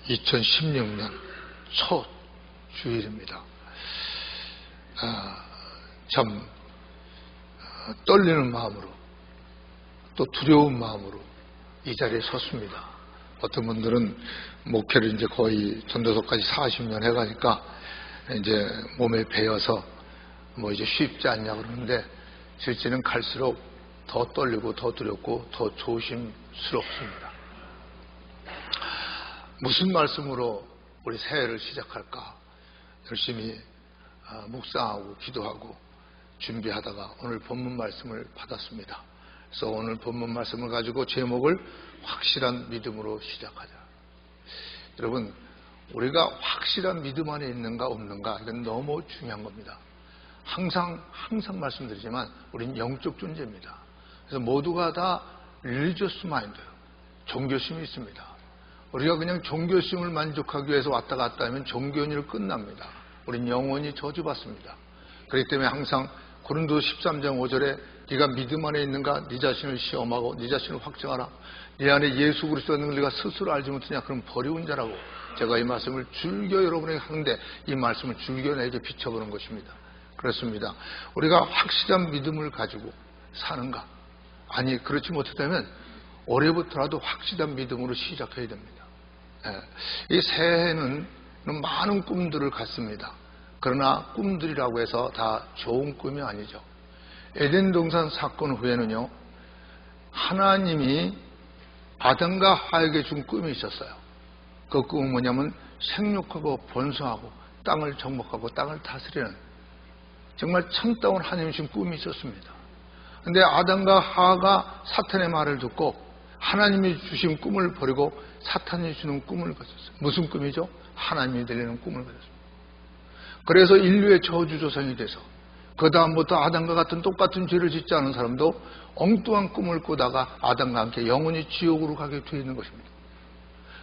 2016년 첫 주일입니다. 참 떨리는 마음으로 또 두려운 마음으로 이 자리에 섰습니다. 어떤 분들은 목회를 이제 거의 전도서까지 40년 해가니까 이제 몸에 배어서 뭐 이제 쉽지 않냐 그러는데 실제는 갈수록 더 떨리고 더 두렵고 더 조심스럽습니다. 무슨 말씀으로 우리 새해를 시작할까 열심히 묵상하고 기도하고 준비하다가 오늘 본문 말씀을 받았습니다. 그래서 오늘 본문 말씀을 가지고 제목을 확실한 믿음으로 시작하자. 여러분, 우리가 확실한 믿음 안에 있는가 없는가 이건 너무 중요한 겁니다. 항상 말씀드리지만 우린 영적 존재입니다. 그래서 모두가 다 religious mind, 종교심이 있습니다. 우리가 그냥 종교심을 만족하기 위해서 왔다 갔다 하면 종교인으로 끝납니다. 우린 영원히 저주받습니다. 그렇기 때문에 항상 고린도서 13장 5절에 네가 믿음 안에 있는가 네 자신을 시험하고 네 자신을 확증하라. 네 안에 예수 그리스도가 있는 걸 네가 스스로 알지 못하냐 그럼 버려온 자라고 제가 이 말씀을 즐겨 여러분에게 하는데 이 말씀을 즐겨 내게 비춰보는 것입니다. 그렇습니다. 우리가 확실한 믿음을 가지고 사는가? 아니 그렇지 못하다면 올해부터라도 확실한 믿음으로 시작해야 됩니다. 이 새해는 많은 꿈들을 갖습니다. 그러나 꿈들이라고 해서 다 좋은 꿈이 아니죠. 에덴 동산 사건 후에는요, 하나님이 아담과 하에게 준 꿈이 있었어요. 그 꿈은 뭐냐면 생육하고 번성하고 땅을 정복하고 땅을 다스리는 정말 참다운 하나님이 준 꿈이 있었습니다. 그런데 아담과 하가 사탄의 말을 듣고 하나님이 주신 꿈을 버리고 사탄이 주는 꿈을 가졌어요. 무슨 꿈이죠? 하나님이 들리는 꿈을 가졌습니다. 그래서 인류의 저주조상이 돼서 그 다음부터 아담과 같은 똑같은 죄를 짓지 않은 사람도 엉뚱한 꿈을 꾸다가 아담과 함께 영원히 지옥으로 가게 되어 있는 것입니다.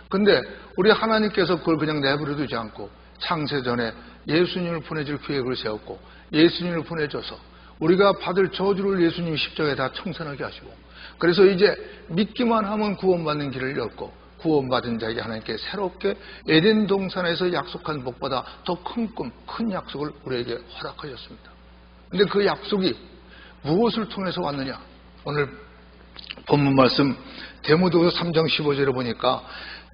그런데 우리 하나님께서 그걸 그냥 내버려 두지 않고 창세전에 예수님을 보내줄 계획을 세웠고 예수님을 보내줘서 우리가 받을 저주를 예수님이 십자가에 다 청산하게 하시고 그래서 이제 믿기만 하면 구원받는 길을 열고 구원받은 자에게 하나님께 새롭게 에덴 동산에서 약속한 복보다 더 큰 꿈, 큰 약속을 우리에게 허락하셨습니다. 그런데 그 약속이 무엇을 통해서 왔느냐? 오늘 본문 말씀 데모도서 3장 15절에 보니까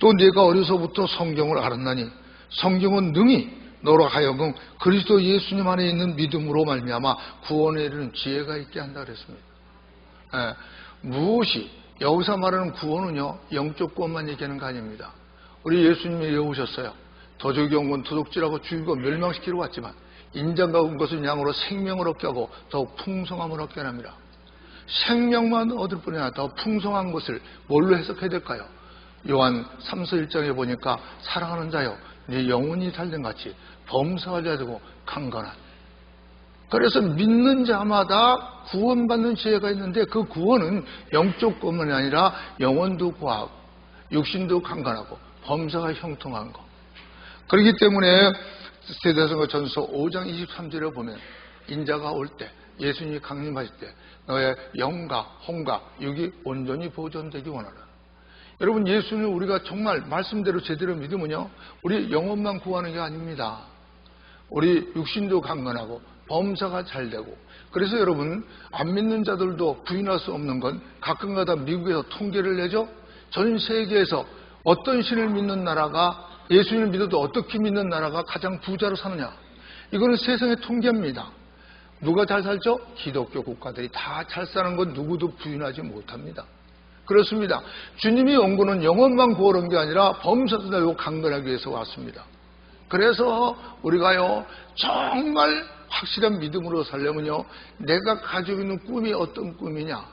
또 네가 어려서부터 성경을 알았나니 성경은 능히 너로 하여금 그리스도 예수님 안에 있는 믿음으로 말미암아 구원에 이르는 지혜가 있게 한다 그랬습니다. 무엇이 여기서 말하는 구원은요 영적 구원만 얘기하는 거 아닙니다. 우리 예수님이 외우셨어요. 도적이 온 건 도둑질하고 죽이고 멸망시키러 왔지만 인자가 온 것은 양으로 생명을 얻게 하고 더욱 풍성함을 얻게 합니다. 생명만 얻을 뿐이 아니라 더 풍성한 것을 뭘로 해석해야 될까요? 요한 3서 1장에 보니까 사랑하는 자여 네 영혼이 살된 같이 범사하지 않고 강건한. 그래서 믿는 자마다 구원받는 지혜가 있는데 그 구원은 영적 구원이 아니라 영혼도 구하고 육신도 강건하고 범사가 형통한 거. 그렇기 때문에 데살로니가 전서 5장 23절에 보면 인자가 올 때 예수님이 강림하실 때 너의 영과 혼과 육이 온전히 보존되기 원하라. 여러분 예수님을 우리가 정말 말씀대로 제대로 믿으면요 우리 영혼만 구하는 게 아닙니다. 우리 육신도 강건하고 범사가 잘 되고 그래서 여러분 안 믿는 자들도 부인할 수 없는 건 가끔가다 미국에서 통계를 내죠. 전 세계에서 어떤 신을 믿는 나라가 예수님을 믿어도 어떻게 믿는 나라가 가장 부자로 사느냐. 이거는 세상의 통계입니다. 누가 잘 살죠? 기독교 국가들이 다 잘 사는 건 누구도 부인하지 못합니다. 그렇습니다. 주님이 온 거는 영혼만 구하는 게 아니라 범사도 되고 강건하기 위해서 왔습니다. 그래서 우리가요 정말 확실한 믿음으로 살려면요 내가 가지고 있는 꿈이 어떤 꿈이냐.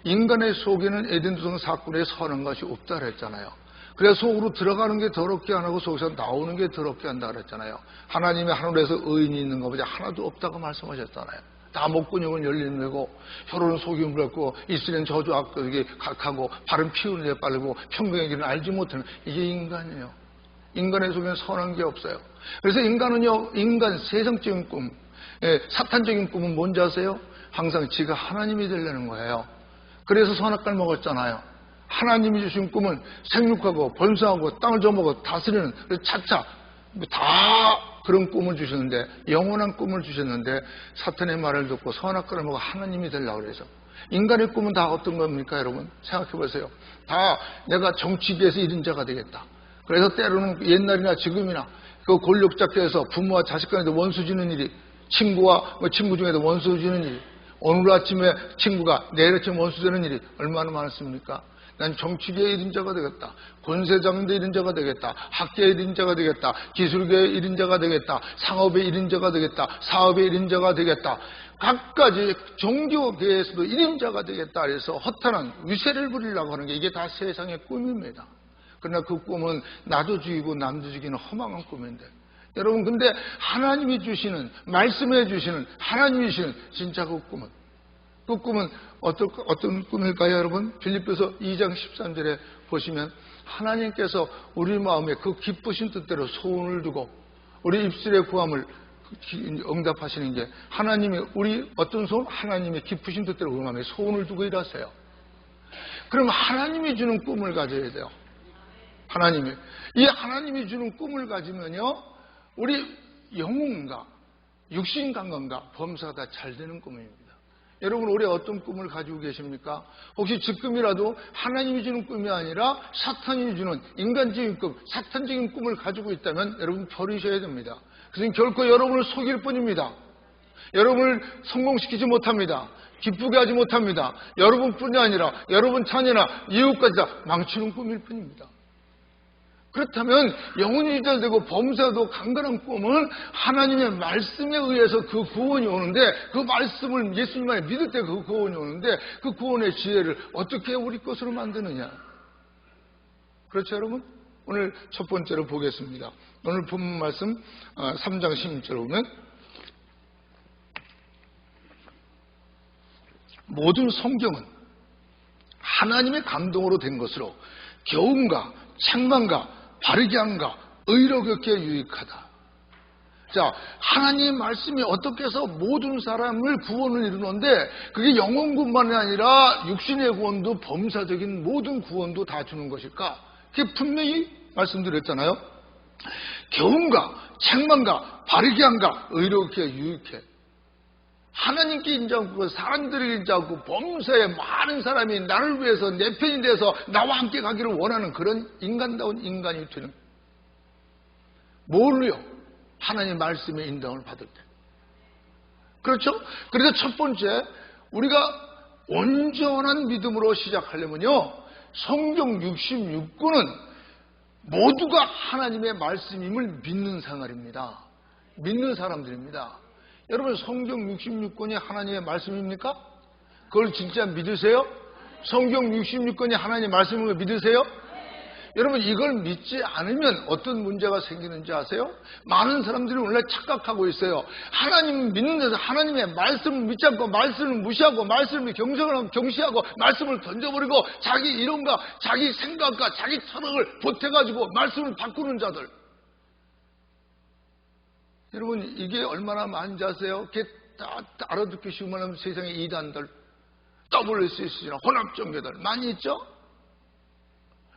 인간의 속에는 에덴 동산 사건에 선한 것이 없다 그랬잖아요. 그래서 속으로 들어가는 게 더럽게 안 하고 속에서 나오는 게 더럽게 한다 그랬잖아요. 하나님이 하늘에서 의인이 있는 것보다 하나도 없다고 말씀하셨잖아요. 다 목근육은 열리는 거고 혀로는 속이 물었고 입술은 저주 악하게 각하고 발은 피우는 데 빠르고 평강의 길은 알지 못하는 이게 인간이에요. 인간의 속에는 선한 게 없어요. 그래서 인간은요 인간 세상적인 꿈 사탄적인 꿈은 뭔지 아세요? 항상 지가 하나님이 되려는 거예요. 그래서 선악과를 먹었잖아요. 하나님이 주신 꿈은 생육하고 번성하고 땅을 저먹고 다스리는 차차 다 그런 꿈을 주셨는데, 영원한 꿈을 주셨는데 사탄의 말을 듣고 선악과를 먹어 하나님이 되려고 그래서, 인간의 꿈은 다 어떤 겁니까? 여러분 생각해 보세요. 다 내가 정치계에서 이런 자가 되겠다. 그래서 때로는 옛날이나 지금이나 그 권력 잡혀서 부모와 자식 간에도 원수 지는 일이, 친구와 친구 중에도 원수 지는 일이, 오늘 아침에 친구가 내일 아침에 원수 되는 일이 얼마나 많았습니까? 난 정치계의 1인자가 되겠다. 권세장대 1인자가 되겠다. 학계의 1인자가 되겠다. 기술계의 1인자가 되겠다. 상업의 1인자가 되겠다. 사업의 1인자가 되겠다. 각가지 종교계에서도 1인자가 되겠다. 그래서 허탄한 위세를 부리려고 하는 게 이게 다 세상의 꿈입니다. 그러나 그 꿈은 나도 죽이고 남도 죽이는 허망한 꿈인데, 여러분 근데 하나님이 주시는, 말씀해 주시는, 하나님이 주시는 진짜 그 꿈은 어떤 꿈일까요? 여러분 빌립보서 2장 13절에 보시면 하나님께서 우리 마음에 그 기쁘신 뜻대로 소원을 두고 우리 입술의 구함을 응답하시는 게, 하나님이 우리 어떤 소원? 하나님의 기쁘신 뜻대로 우리 마음에 소원을 두고 일하세요. 그럼 하나님이 주는 꿈을 가져야 돼요. 하나님이 주는 꿈을 가지면요, 우리 영혼과 육신 건강과 범사가 다 잘 되는 꿈입니다. 여러분 올해 어떤 꿈을 가지고 계십니까? 혹시 지금이라도 하나님이 주는 꿈이 아니라 사탄이 주는 인간적인 꿈, 사탄적인 꿈을 가지고 있다면 여러분 버리셔야 됩니다. 그것은 결코 여러분을 속일 뿐입니다. 여러분을 성공시키지 못합니다. 기쁘게 하지 못합니다. 여러분뿐이 아니라 여러분 자녀나 이웃까지 다 망치는 꿈일 뿐입니다. 그렇다면 영혼이 유절되고 범사도 강건한 꿈은 하나님의 말씀에 의해서 그 구원이 오는데, 그 말씀을 예수님만을 믿을 때 그 구원이 오는데, 그 구원의 지혜를 어떻게 우리 것으로 만드느냐. 그렇죠 여러분? 오늘 첫 번째로 보겠습니다. 오늘 본문 말씀 3장 16절을 보면, 모든 성경은 하나님의 감동으로 된 것으로 교훈과 책망과 바르게 함과 의로 겪기에 유익하다. 자, 하나님의 말씀이 어떻게 해서 모든 사람을 구원을 이루는데, 그게 영혼 구원만이 아니라 육신의 구원도 범사적인 모든 구원도 다 주는 것일까? 그게 분명히 말씀드렸잖아요. 교훈과 책망과 바르게 함과 의로 겪기에 유익해. 하나님께 인자하고 사람들에게 인자하고 범사에 많은 사람이 나를 위해서 내 편이 돼서 나와 함께 가기를 원하는 그런 인간다운 인간이 되는, 뭘로요? 하나님의 말씀의 인도함을 받을 때. 그렇죠? 그래서 첫 번째, 우리가 온전한 믿음으로 시작하려면요, 성경 66권은 모두가 하나님의 말씀임을 믿는 생활입니다. 믿는 사람들입니다. 여러분 성경 66권이 하나님의 말씀입니까? 그걸 진짜 믿으세요? 성경 66권이 하나님의 말씀인 걸 믿으세요? 여러분 이걸 믿지 않으면 어떤 문제가 생기는지 아세요? 많은 사람들이 원래 착각하고 있어요. 하나님 믿는 데서 하나님의 말씀을 믿지 않고 말씀을 무시하고 말씀을 경시하고 말씀을 던져버리고 자기 이론과 자기 생각과 자기 철학을 보태가지고 말씀을 바꾸는 자들. 여러분 이게 얼마나 많은지 아세요? 그게 다 알아듣기 쉬운 만한 세상의 이단들, WCC나 혼합종교들 많이 있죠?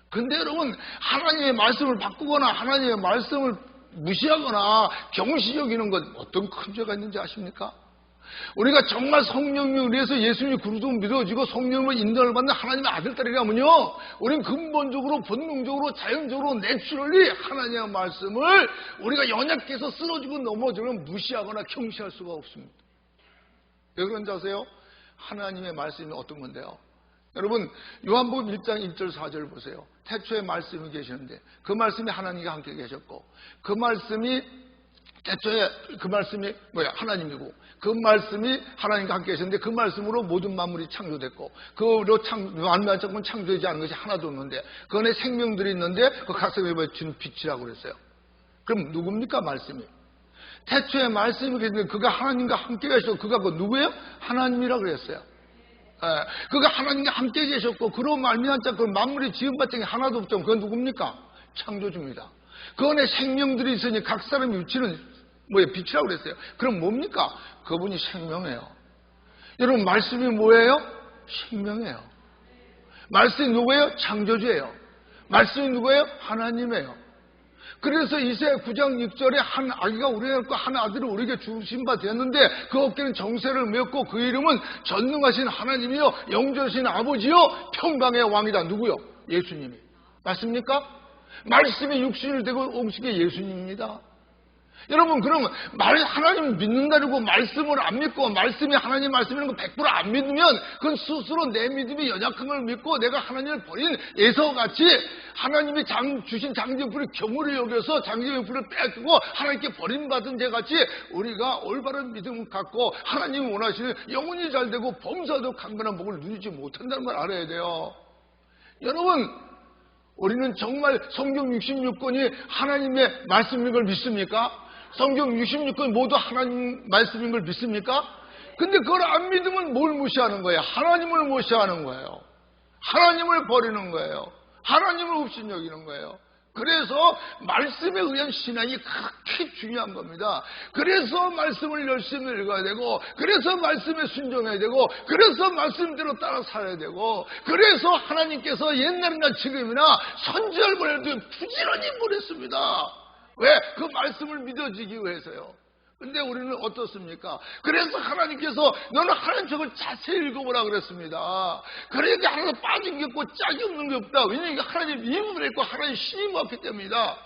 근데 여러분 하나님의 말씀을 바꾸거나 하나님의 말씀을 무시하거나 경시 여기는 건 어떤 큰 죄가 있는지 아십니까? 우리가 정말 성령님을 위해서 예수님이 그리스도를 믿어지고 성령님을 인도를 받는 하나님의 아들딸이라면요, 우리는 근본적으로 본능적으로 자연적으로 내추럴리 하나님의 말씀을 우리가 연약해서 쓰러지고 넘어지면 무시하거나 경시할 수가 없습니다. 왜 그런지 아세요? 하나님의 말씀이 어떤 건데요? 여러분 요한복음 1장 1절 4절 보세요. 태초에 말씀이 계시는데 그 말씀이 하나님과 함께 계셨고, 그 말씀이 태초에 그 말씀이 하나님이고, 그 말씀이 하나님과 함께 계셨는데 그 말씀으로 모든 만물이 창조됐고, 그로 만물만 창조되지 않은 것이 하나도 없는데 그 안에 생명들이 있는데 그 각성에 비추는 빛이라고 그랬어요. 그럼 누굽니까 말씀이? 태초에 말씀이 계셨는데 그가 하나님과 함께 계셨고, 그가 그 누구예요? 하나님이라고 그랬어요. 그가 하나님과 함께 계셨고 그로 말미암자 그 만물이 지은 바탕이 하나도 없죠. 그건 누굽니까? 창조주입니다. 그 안에 생명들이 있으니 각 사람이 위치는 빛이라고 그랬어요. 그럼 뭡니까? 그분이 생명이에요. 여러분 말씀이 뭐예요? 생명이에요. 말씀이 누구예요? 창조주예요. 말씀이 누구예요? 하나님이에요. 그래서 이사야 9장 6절에 한 아기가 우리에게 있고 한 아들을 우리에게 주신 바 되었는데 그 어깨는 정세를 메었고 그 이름은 전능하신 하나님이요 영존하신 아버지요 평강의 왕이다. 누구요? 예수님이. 맞습니까? 말씀이 육신을 대고 오신 게 예수님입니다. 여러분, 그러면 하나님 믿는다고 말씀을 안 믿고 말씀이 하나님 말씀이라는 거 100% 안 믿으면 그건 스스로 내 믿음이 연약한 걸 믿고 내가 하나님을 버린 에서같이 하나님이 주신 장정풀을 경우를 여겨서 장정풀을 빼앗고 하나님께 버림받은 자같이 우리가 올바른 믿음을 갖고 하나님이 원하시는 영혼이 잘되고 범사도 강건한 복을 누리지 못한다는 걸 알아야 돼요. 여러분, 우리는 정말 성경 66권이 하나님의 말씀인 걸 믿습니까? 성경 66권 모두 하나님 말씀인 걸 믿습니까? 근데 그걸 안 믿으면 뭘 무시하는 거예요? 하나님을 무시하는 거예요. 하나님을 버리는 거예요. 하나님을 없인 여기는 거예요. 그래서 말씀에 의한 신앙이 그렇게 중요한 겁니다. 그래서 말씀을 열심히 읽어야 되고, 그래서 말씀에 순종해야 되고, 그래서 말씀대로 따라 살아야 되고, 그래서 하나님께서 옛날이나 지금이나 선지자를 보낼 때 부지런히 보냈습니다. 왜? 그 말씀을 믿어지기 위해서요. 근데 우리는 어떻습니까? 그래서 하나님께서 너는 하나님 책을 자세히 읽어보라 그랬습니다. 그러니까 하나도 빠진 게 없고 짝이 없는 게 없다. 왜냐하면 하나님 이름을 읽고 하나님 신이 왔기 때문이다.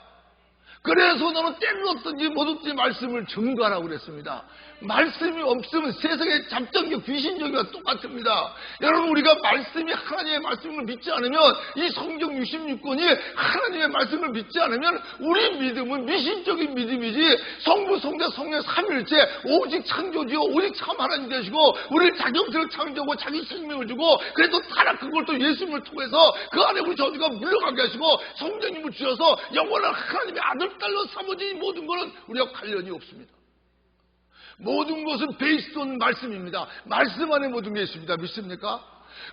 그래서 너는 때를 얻든지 못 얻든지 말씀을 증거하라고 그랬습니다. 말씀이 없으면 세상의 잡정교 귀신적이와 똑같습니다. 여러분, 우리가 말씀이 하나님의 말씀을 믿지 않으면, 이 성경 66권이 하나님의 말씀을 믿지 않으면 우리 믿음은 미신적인 믿음이지 성부, 성자, 성령 삼일째 오직 창조주요 오직 참 하나님 되시고 우리를 자기 형태로 창조하고 자기 생명을 주고 그래도 타락한 걸 또 예수님을 통해서 그 안에 우리 저주가 물러가게 하시고 성령님을 주셔서 영원한 하나님의 아들, 딸로 삼아진 이 모든 것은 우리와 관련이 없습니다. 모든 것은 베이스온 말씀입니다. 말씀 안에 모든 게 있습니다. 믿습니까?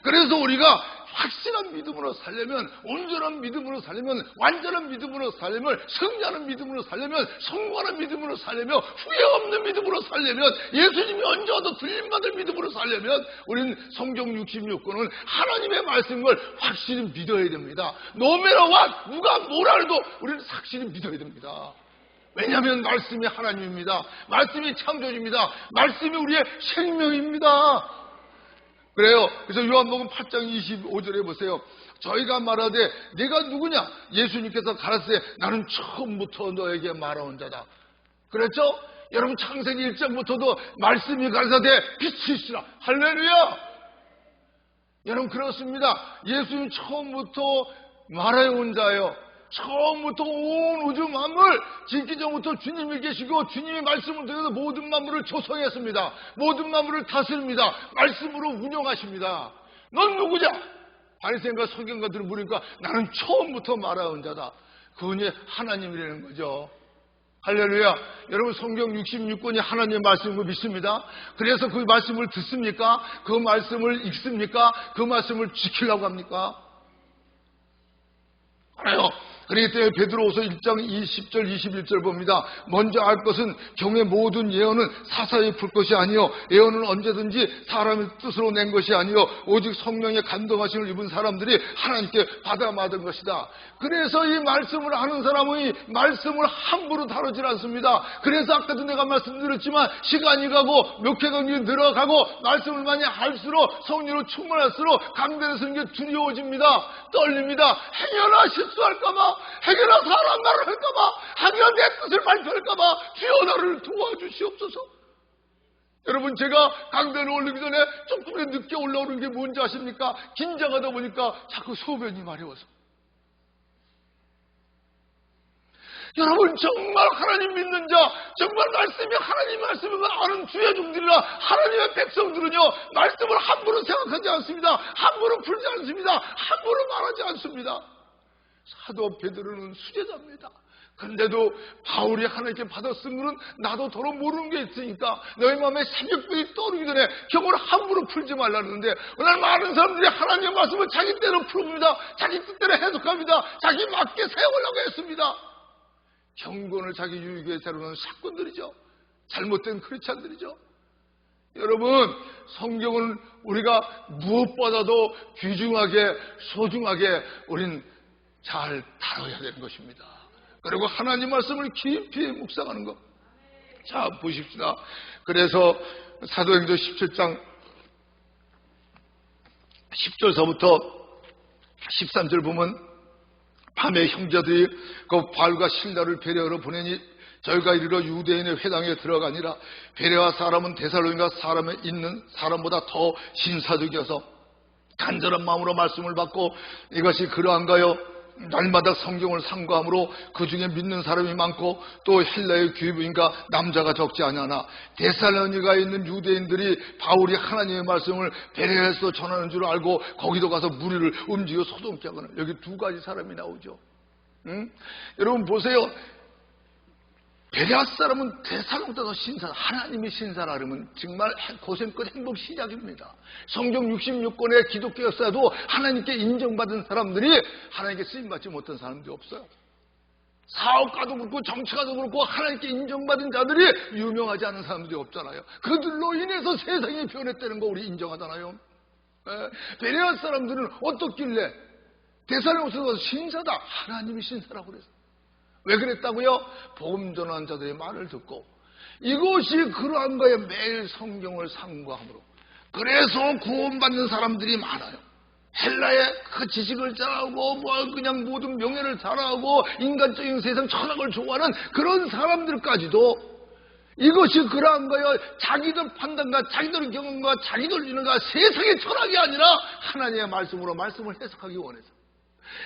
그래서 우리가 확실한 믿음으로 살려면, 온전한 믿음으로 살려면, 완전한 믿음으로 살려면, 승리하는 믿음으로 살려면, 성공하는 믿음으로 살려면, 후회 없는 믿음으로 살려면, 예수님이 언제 와도 들림받을 믿음으로 살려면 우리는 성경 66권은 하나님의 말씀을 확실히 믿어야 됩니다. 노매라와 누가 뭐라 해도 우리는 확실히 믿어야 됩니다. 왜냐하면 말씀이 하나님입니다. 말씀이 창조주입니다. 말씀이 우리의 생명입니다. 그래요. 그래서 요한복음 8장 25절에 보세요. 저희가 말하되 네가 누구냐? 예수님께서 가라사대 나는 처음부터 너에게 말하온 자다. 그렇죠? 여러분, 창세기 1장부터도 말씀이 가라사대 빛이 있으라. 할렐루야. 여러분, 그렇습니다. 예수님 처음부터 말해온 자예요. 처음부터 온 우주 만물 짓기 전부터 주님이 계시고 주님의 말씀을 통해서 모든 만물을 조성했습니다. 모든 만물을 다스립니다. 말씀으로 운영하십니다. 넌 누구냐? 바리새인과 서기관들을 물으니까 나는 처음부터 말하온 자다. 그분이 하나님이라는 거죠. 할렐루야. 여러분, 성경 66권이 하나님의 말씀인 거 믿습니다. 그래서 그 말씀을 듣습니까? 그 말씀을 읽습니까? 그 말씀을 지키려고 합니까? 그래요. 그렇기 때문에 베드로후서 1장 20절 21절 봅니다. 먼저 알 것은 경의 모든 예언은 사사히 풀 것이 아니요 예언은 언제든지 사람의 뜻으로 낸 것이 아니요 오직 성령의 감동하심을 입은 사람들이 하나님께 받아받은 것이다. 그래서 이 말씀을 하는 사람은 이 말씀을 함부로 다루질 않습니다. 그래서 아까도 내가 말씀드렸지만 시간이 가고 목회경이 늘어가고 말씀을 많이 할수록 성령으로 충만할수록 강단에서 이게 두려워집니다. 떨립니다. 행여나 실수할까봐, 행여나 사람 말을 할까봐, 행여나 내 뜻을 발표할까봐 주여 나를 도와주시옵소서. 여러분, 제가 강단에 올리기 전에 조금 늦게 올라오는 게 뭔지 아십니까? 긴장하다 보니까 자꾸 소변이 마려워서. 여러분, 정말 하나님 믿는 자, 정말 말씀이 하나님 말씀을 아는 주의 종들이라 하나님의 백성들은요, 말씀을 함부로 생각하지 않습니다. 함부로 풀지 않습니다. 함부로 말하지 않습니다. 사도 베드로는 수제자입니다. 근데도 바울이 하나님께 받아 쓴 것은 나도 더러 모르는 게 있으니까 너희 마음에 새벽별이 떠오르기 전에 경고를 함부로 풀지 말라는데, 오늘 많은 사람들이 하나님의 말씀을 자기 때로 풀어봅니다. 자기 뜻대로 해석합니다. 자기 맞게 세우려고 했습니다. 경건을 자기 유익에 세우는 사건들이죠. 잘못된 크리스찬들이죠. 여러분, 성경은 우리가 무엇보다도 귀중하게 소중하게 우린 잘 다뤄야 되는 것입니다. 그리고 하나님 말씀을 깊이 묵상하는 것. 자, 보십시다. 그래서 사도행전 17장 10절서부터 13절 보면 밤에 형제들이 그 바울과 실라를 베레아로 보내니 저희가 이르러 유대인의 회당에 들어가니라. 베레아 사람은 데살로니가 사람에 있는 사람보다 더 신사적이어서 간절한 마음으로 말씀을 받고 이것이 그러한가요? 날마다 성경을 상고함으로 그 중에 믿는 사람이 많고 또 헬라의 귀부인과 남자가 적지 아니하나 데살로니가에 있는 유대인들이 바울이 하나님의 말씀을 베레아에서 전하는 줄 알고 거기도 가서 무리를 움직여 소동케 하거나. 여기 두 가지 사람이 나오죠. 여러분 보세요. 베레아 사람은 데살로니가도 신사, 하나님이 신사라 그러면 정말 고생 끝 행복 시작입니다. 성경 66권의 기독교 역사도 하나님께 인정받은 사람들이 하나님께 쓰임받지 못한 사람들이 없어요. 사업가도 그렇고 정치가도 그렇고 하나님께 인정받은 자들이 유명하지 않은 사람들이 없잖아요. 그들로 인해서 세상이 변했다는 거 우리 인정하잖아요. 베레아 사람들은 어떻길래 데살로니가서 신사다, 하나님이 신사라고 그랬어요. 왜 그랬다고요? 복음 전하는 자들의 말을 듣고 이것이 그러한 거에 매일 성경을 상고함으로 그래서 구원받는 사람들이 많아요. 헬라의 그 지식을 잘하고 그냥 모든 명예를 잘하고 인간적인 세상 철학을 좋아하는 그런 사람들까지도 이것이 그러한 거예요. 자기들 판단과 자기들 경험과 자기들 이는가 세상의 철학이 아니라 하나님의 말씀으로 말씀을 해석하기 원해서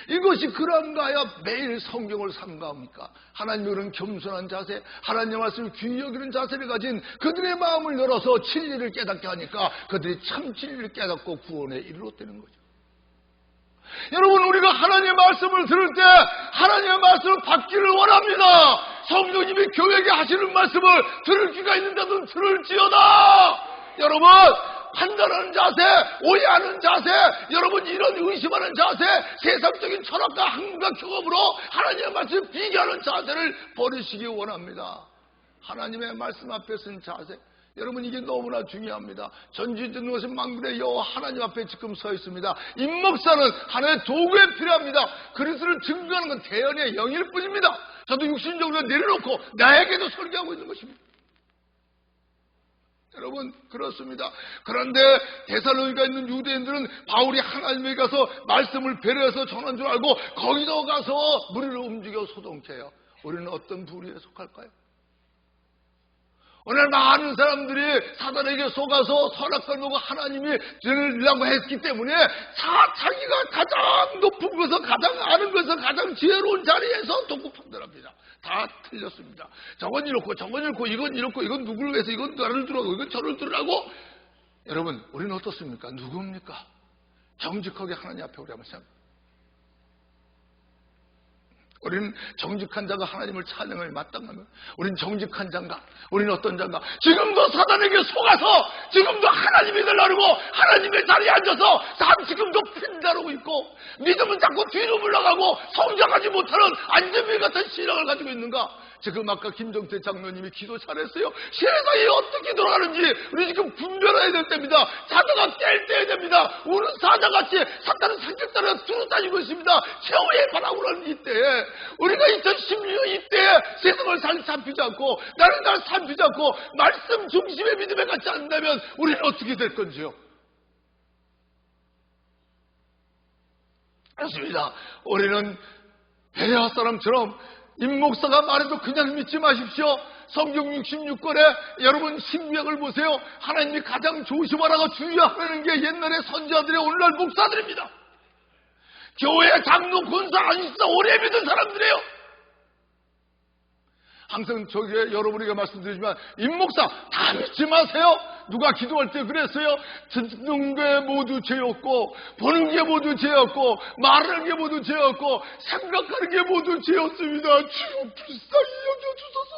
이것이 그런가요? 매일 성경을 상고합니까? 하나님은 겸손한 자세, 하나님의 말씀을 귀히 여기는 자세를 가진 그들의 마음을 열어서 진리를 깨닫게 하니까 그들이 참 진리를 깨닫고 구원에 이르렀다는 거죠. 여러분, 우리가 하나님의 말씀을 들을 때 하나님의 말씀을 받기를 원합니다. 성령님이 교회에게 하시는 말씀을 들을 귀가 있는 자들은 들을지어다. 여러분, 판단하는 자세, 오해하는 자세, 여러분 이런 의심하는 자세, 세상적인 철학과 학문과 경험으로 하나님의 말씀을 비교하는 자세를 버리시기 원합니다. 하나님의 말씀 앞에 쓴 자세, 여러분 이게 너무나 중요합니다. 전지전능하신 것은 만군의 여호와 하나님 앞에 지금 서 있습니다. 임목사는 하나의 도구에 필요합니다. 그리스도를 증거하는 건 대언의 영일 뿐입니다. 저도 육신적으로 내려놓고 나에게도 설교하고 있는 것입니다. 여러분 그렇습니다. 그런데 데살로니가에 있는 유대인들은 바울이 하나님에게 가서 말씀을 베레아에서 전한 줄 알고 거기도 가서 무리를 움직여 소동케 해요. 우리는 어떤 부류에 속할까요? 오늘 많은 사람들이 사단에게 속아서 선악과를 먹고 하나님이 들으려고 했기 때문에 자기가 가장 높은 것을 가장 아는 것을 가장 지혜로운 자리에서 돕고 판단합니다. 다 틀렸습니다. 저건 이렇고 저건 이렇고 이건 이렇고 이건 누구를 위해서 이건 나를 들으라고 이건 저를 들으라고. 여러분 우리는 어떻습니까? 누굽니까? 정직하게 하나님 앞에 우리 한번 생각합니다. 우리는 정직한 자가 하나님을 찬양을 마땅하면 우리는 정직한 자인가? 우리는 어떤 자인가? 지금도 사단에게 속아서 지금도 하나님이 되려고 하나님의 자리에 앉아서 지금도 핀다르고 있고 믿음은 자꾸 뒤로 물러가고 성장하지 못하는 안전비 같은 신앙을 가지고 있는가? 지금 아까 김정태 장로님이 기도 잘했어요. 세상이 어떻게 돌아가는지 우리 지금 분별해야 될 때입니다. 사자가 깰 때야 됩니다. 우는 사자같이 사탄은 삼겹살을 두루 다니고 있습니다. 최후의 바라고 하는 이때에 우리가 2016년 이때에 세상을 살피지 않고 나를 살피지 않고 말씀 중심의 믿음에 갖지 않는다면 우리는 어떻게 될 건지요? 그렇습니다. 우리는 베레아 사람처럼 임목사가 말해도 그냥 믿지 마십시오. 성경 66권에 여러분 신구약을 보세요. 하나님이 가장 조심하라고 주의하는 게 옛날의 선지자들의 오늘날 목사들입니다. 교회 장로 군사 안식사 오래 믿은 사람들이에요. 항상 저기에 여러분에게 말씀드리지만 임목사 다 믿지 마세요. 누가 기도할 때 그랬어요. 듣는 게 모두 죄였고 보는 게 모두 죄였고 말하는 게 모두 죄였고 생각하는 게 모두 죄였습니다. 주여 불쌍히 여겨주소서.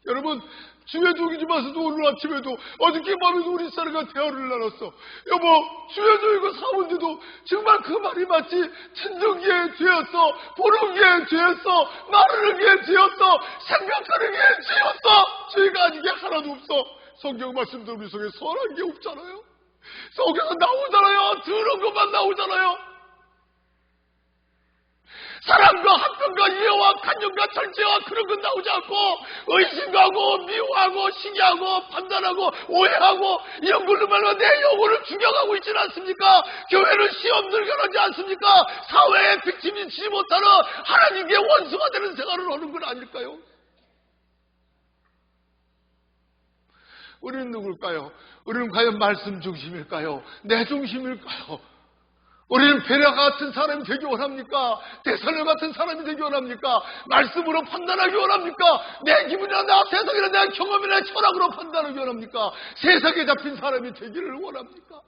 여러분 주에도 오기 마서도 오늘 아침에도 어저께 밤에도 우리 사람과 대화를 나눴어. 여보 주에도 이거 사온데도 정말 그 말이 맞지. 듣는 게 죄였어, 보는 게 죄였어, 말하는 게 죄였어, 생각하는 게 죄였어. 죄가 아닌 게 하나도 없어. 성경 말씀도 우리 속에 선한 게 없잖아요. 속에서 나오잖아요. 더러운 것만 나오잖아요. 사랑과 합병과 이해와 간념과 절제와 그런 건 나오지 않고 의심하고 미워하고 시기하고 판단하고 오해하고 이런 걸로 말하면 내 영혼을 죽여가고 있지는 않습니까? 교회는 시험들 겨루지 않습니까? 사회에 비치지 못하는 하나님의 원수가 되는 생활을 하는 건 아닐까요? 우리는 누굴까요? 우리는 과연 말씀 중심일까요? 내 중심일까요? 우리는 베레아 같은 사람이 되기 원합니까? 데살로 같은 사람이 되기 원합니까? 말씀으로 판단하기 원합니까? 내 기분이나 나 세상이나 내 경험이나 철학으로 판단하기 원합니까? 세상에 잡힌 사람이 되기를 원합니까?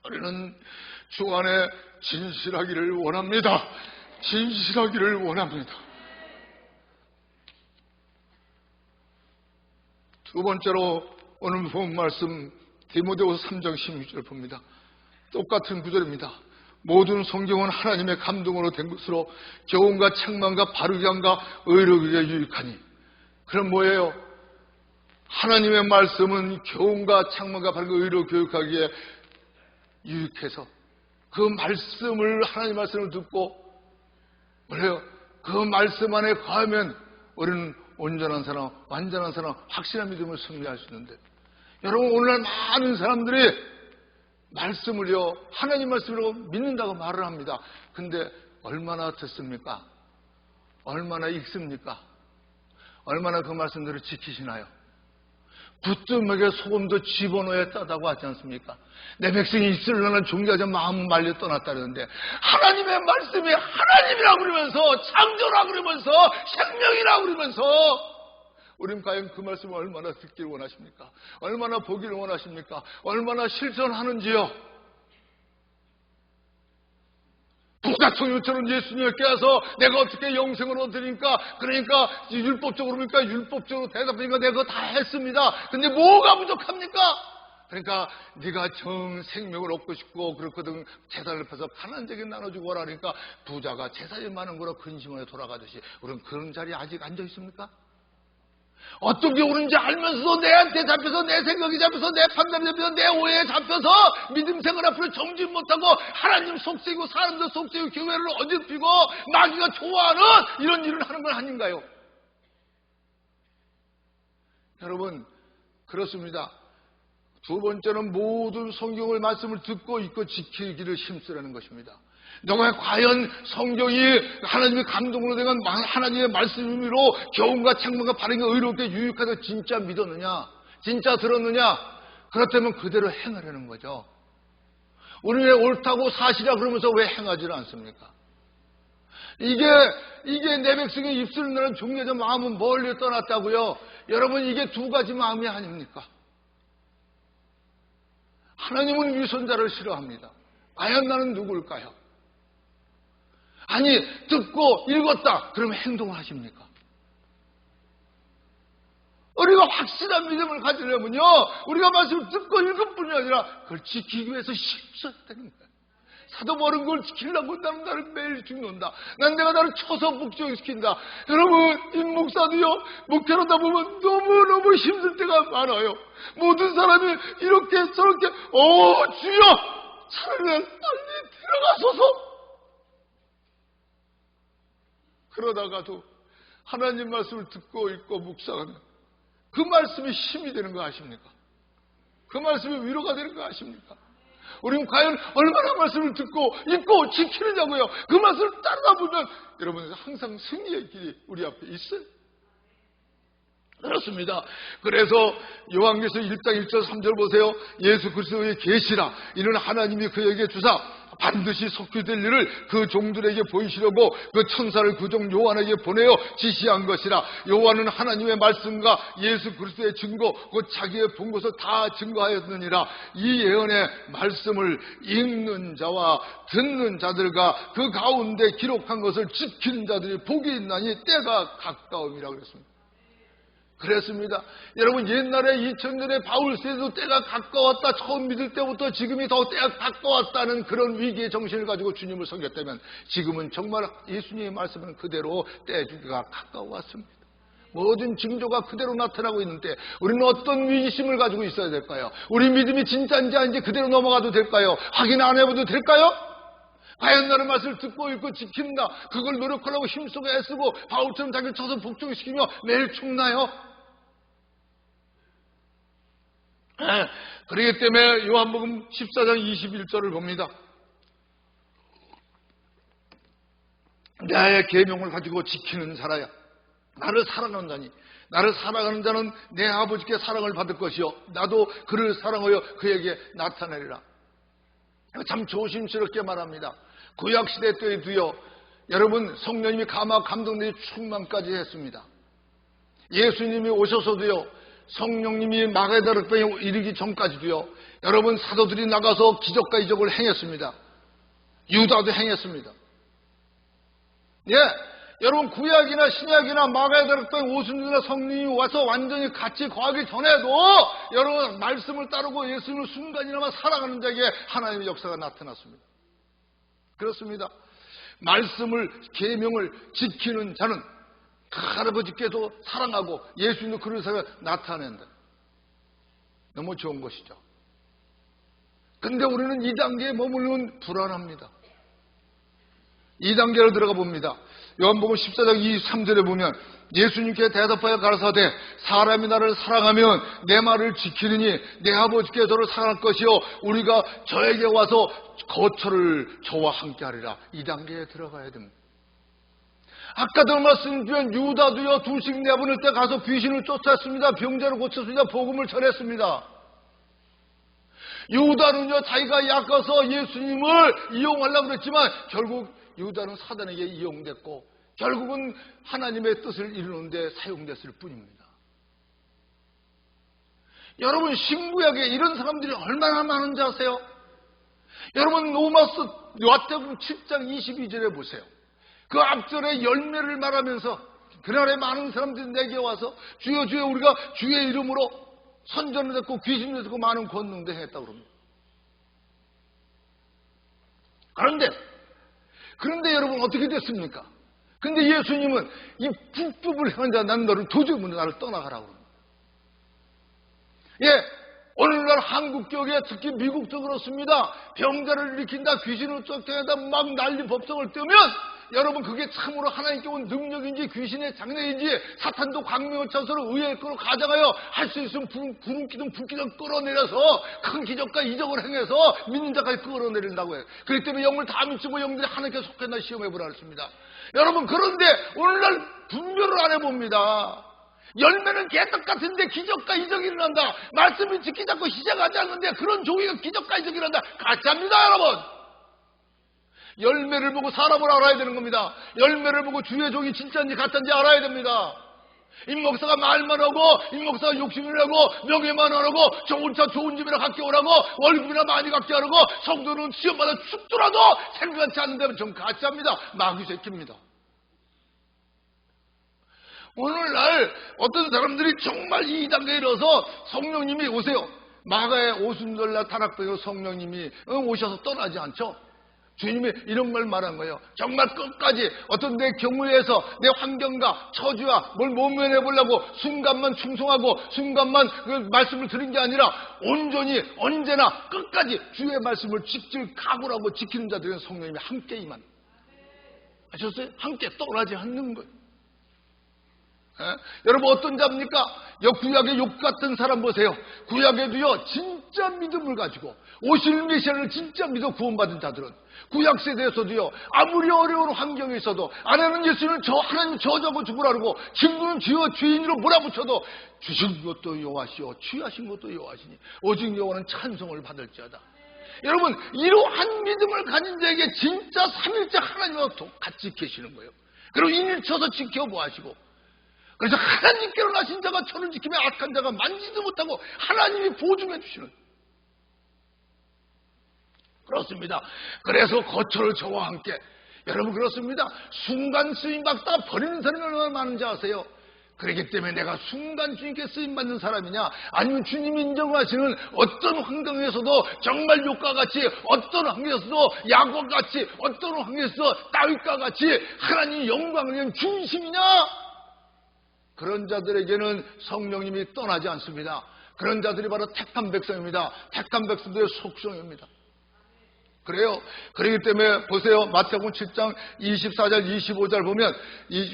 우리는 주 안에 진실하기를 원합니다. 진실하기를 원합니다. 두 번째로 오늘 본 말씀 디모데후서 3장 16절 봅니다. 똑같은 구절입니다. 모든 성경은 하나님의 감동으로 된 것으로 교훈과 책망과 바르게 함과 의롭게 유익하니. 그럼 뭐예요? 하나님의 말씀은 교훈과 책망과 바르게 의롭게 유익하기에 유익해서 그 말씀을 하나님의 말씀을 듣고 뭐래요? 그 말씀 안에 거하면 우리는 온전한 사람, 완전한 사람, 확실한 믿음을 승리할 수 있는데 여러분 오늘날 많은 사람들이 말씀을요 하나님 말씀으로 믿는다고 말을 합니다. 근데 얼마나 듣습니까? 얼마나 읽습니까? 얼마나 그 말씀들을 지키시나요? 부뚜막에 소금도 집어넣었다고 하지 않습니까? 내 백성이 있으려는 종교하자 마음은 말려 떠났다는데 하나님의 말씀이 하나님이라고 그러면서 창조라고 그러면서 생명이라고 그러면서 우리는 과연 그 말씀을 얼마나 듣기를 원하십니까? 얼마나 보기를 원하십니까? 얼마나 실천하는지요? 북다통유처럼 예수님을 깨워서 내가 어떻게 영생을 얻으니까 그러니까 율법적으로 그러니까 율법적으로 대답하니까 내가 그거 다 했습니다. 근데 뭐가 부족합니까? 그러니까 네가 생명을 얻고 싶고 그렇거든 재산을 펴서 가난자에게 나눠주고 오라니까 부자가 재산이 많은 거로 근심하여 돌아가듯이 우리는 그런 자리에 아직 앉아 있습니까? 어떤 게 옳은지 알면서도 내한테 잡혀서 내 생각이 잡혀서 내 판단이 잡혀서 내 오해에 잡혀서 믿음 생활 앞으로 정진 못하고 하나님 속쓰이고 사람들 속쓰이고 교회를 어지럽히고 마귀가 좋아하는 이런 일을 하는 건 아닌가요? 여러분 그렇습니다. 두 번째는 모든 성경을 말씀을 듣고 읽고 지키기를 힘쓰라는 것입니다. 너가 과연 성경이 하나님의 감동으로 된 하나님의 말씀으로 교훈과 책망과 바르게 의롭게 유익하다고 진짜 믿었느냐? 진짜 들었느냐? 그렇다면 그대로 행하려는 거죠. 우리 왜 옳다고 사실이라 그러면서 왜 행하지를 않습니까? 이게 내 백성의 입술을 내는 종려자 마음은 멀리 떠났다고요. 여러분 이게 두 가지 마음이 아닙니까? 하나님은 위선자를 싫어합니다. 과연 나는 누굴까요? 아니 듣고 읽었다 그러면 행동을 하십니까? 우리가 확실한 믿음을 가지려면요 우리가 말씀을 듣고 읽을 뿐이 아니라 그걸 지키기 위해서 힘써야 되는 거예요. 사도 바울은 그걸 지키려고 나는 나를 매일 죽는다. 난 내가 나를 쳐서 복종시킨다. 여러분 이 목사도요 목회로다 보면 너무너무 힘들 때가 많아요. 모든 사람이 이렇게 저렇게 주여 차라리 빨리 들어가소서. 그러다가도 하나님 말씀을 듣고 읽고 묵상하면 그 말씀이 힘이 되는 거 아십니까? 그 말씀이 위로가 되는 거 아십니까? 우리는 과연 얼마나 말씀을 듣고 읽고 지키느냐고요. 그 말씀을 따르다 보면 여러분 항상 승리의 길이 우리 앞에 있어요. 그렇습니다. 그래서 요한계시록 1장 1절 3절 보세요. 예수 그리스도의 계시라 이는 하나님이 그에게 주사 반드시 속죄될 일을 그 종들에게 보이시려고 그 천사를 그 종 요한에게 보내어 지시한 것이라. 요한은 하나님의 말씀과 예수 그리스도의 증거 곧 자기의 본 것을 다 증거하였느니라. 이 예언의 말씀을 읽는 자와 듣는 자들과 그 가운데 기록한 것을 지키는 자들이 복이 있나니 때가 가까움이라 그랬습니다. 그랬습니다. 여러분 옛날에 2000년에 바울세도 때가 가까웠다 처음 믿을 때부터 지금이 더 때가 가까웠다는 그런 위기의 정신을 가지고 주님을 섬겼다면 지금은 정말 예수님의 말씀은 그대로 때주기가 가까워 왔습니다. 모든 징조가 그대로 나타나고 있는데 우리는 어떤 위기심을 가지고 있어야 될까요? 우리 믿음이 진짜인지 아닌지 그대로 넘어가도 될까요? 확인 안 해봐도 될까요? 과연 나는 말씀을 듣고 읽고 지킨다, 그걸 노력하려고 힘쓰고 애쓰고 바울처럼 자기를 쳐서 복종시키며 매일 죽나요? 그렇기 때문에 요한복음 14장 21절을 봅니다. 나의 계명을 가지고 지키는 자라야 나를 사랑하는 자니, 나를 사랑하는 자는 내 아버지께 사랑을 받을 것이요 나도 그를 사랑하여 그에게 나타내리라. 참 조심스럽게 말합니다. 구약시대 때에도요, 여러분, 성령님이 감동되어 충만까지 했습니다. 예수님이 오셔서도요, 성령님이 마가다락방에 이르기 전까지도요, 여러분, 사도들이 나가서 기적과 이적을 행했습니다. 유다도 행했습니다. 예, 여러분, 구약이나 신약이나 마가다락방에 오순절이나 성령이 와서 완전히 같이 거하기 전에도 여러분, 말씀을 따르고 예수님을 순간이나마 사랑하는 자에게 하나님의 역사가 나타났습니다. 그렇습니다. 말씀을, 계명을 지키는 자는 그 할아버지께도 사랑하고 예수님도 그런 사람을 나타낸다. 너무 좋은 것이죠. 근데 우리는 이 단계에 머물면 불안합니다. 이 단계로 들어가 봅니다. 요한복음 14장 23절에 보면 예수님께 대답하여 가라사대 사람이 나를 사랑하면 내 말을 지키느니 내 아버지께 저를 사랑할 것이요 우리가 저에게 와서 거처를 저와 함께 하리라. 이 단계에 들어가야 됩니다. 아까도 말씀드린 유다도요, 두식 내보낼 때 가서 귀신을 쫓았습니다. 병자를 고쳤습니다. 복음을 전했습니다. 유다는요, 자기가 약해서 예수님을 이용하려고 그랬지만 결국 유다는 사단에게 이용됐고 결국은 하나님의 뜻을 이루는데 사용됐을 뿐입니다. 여러분, 신구약에 이런 사람들이 얼마나 많은지 아세요? 여러분, 요한복음 7장 22절에 보세요. 그 앞절에 열매를 말하면서 그날에 많은 사람들이 내게 와서 주여 주여 우리가 주의 이름으로 선전을 했고 귀신을 했고 많은 권능도 행했다고 그럽니다. 그런데 여러분 어떻게 됐습니까? 근데 예수님은 이 불법을 행한 자 난 너를 도저히 못 나를 떠나가라고 그럽니다. 예, 오늘날 한국 교회 특히 미국도 그렇습니다. 병자를 일으킨다, 귀신을 쫓아낸다, 막 난리 법석을 뜨면 여러분 그게 참으로 하나님께 온 능력인지 귀신의 장래인지 사탄도 광명을 쳐서로 의의 거로 가져가요. 할 수 있으면 구름기둥 불기둥 끌어내려서 큰 기적과 이적을 행해서 믿는 자까지 끌어내린다고 해요. 그렇기 때문에 영을 다 미치고 영들이 하나님께 속했나 시험해보라 했습니다. 여러분, 그런데 오늘날 분별을 안 해봅니다. 열매는 개떡 같은데 기적과 이적이 일어난다. 말씀을 지키지 않고 시작하지 않는데 그런 종이가 기적과 이적이 일어난다. 가짜입니다, 여러분. 열매를 보고 사람을 알아야 되는 겁니다. 열매를 보고 주의 종이 진짜인지 가짜인지 알아야 됩니다. 임목사가 말만 하고 임목사가 욕심을 하고 명예만 하고 좋은 차 좋은 집이나 갖게 오라고 월급이나 많이 갖게 하라고 성도는 시험받아 죽더라도 생각하지 않는다면 좀 가짜입니다. 마귀 새끼입니다. 오늘날 어떤 사람들이 정말 이 단계에 이르러서 성령님이 오세요. 마가의 오순절날 타락되고 성령님이 오셔서 떠나지 않죠. 주님이 이런 걸 말한 거예요. 정말 끝까지 어떤 내 경우에서 내 환경과 처지와 뭘 모면해 보려고 순간만 충성하고 순간만 그 말씀을 들은 게 아니라 온전히 언제나 끝까지 주의 말씀을 지킬 각오하고 지키는 자들은 성령님이 함께 임한. 아셨어요? 함께 떠나지 않는 거예요. 여러분 어떤 자입니까? 구약의 욕 같은 사람 보세요. 구약에도요 진짜 믿음을 가지고 오실 메시아를 진짜 믿어 구원받은 자들은 구약 세대에서도요 아무리 어려운 환경에 있어도 아내는 예수님을 하나님 저주하고 죽으라 그러고 친구는 주인으로 몰아붙여도 주신 것도 여호와시오 취하신 것도 여호와시니 오직 여호와는 찬송을 받을지어다. 여러분 이러한 믿음을 가진 자에게 진짜 삼일째 하나님과 같이 계시는 거예요. 그리고 인일쳐서 지켜보시고 그래서 하나님께로 나신 자가 저를 지키며 악한 자가 만지도 못하고 하나님이 보증해 주시는. 그렇습니다. 그래서 거처를 저와 함께. 여러분 그렇습니다. 순간 쓰임받다 버리는 사람이 얼마나 많은지 아세요? 그렇기 때문에 내가 순간 주님께 쓰임받는 사람이냐 아니면 주님이 인정하시는 어떤 환경에서도 정말 욕과 같이 어떤 환경에서도 야곱과 같이 어떤 환경에서도 다윗과 같이 하나님의 영광을 위한 중심이냐 그런 자들에게는 성령님이 떠나지 않습니다. 그런 자들이 바로 택한 백성입니다. 택한 백성들의 속성입니다. 그래요. 그렇기 때문에 보세요. 마태복음 7장 24절 25절 보면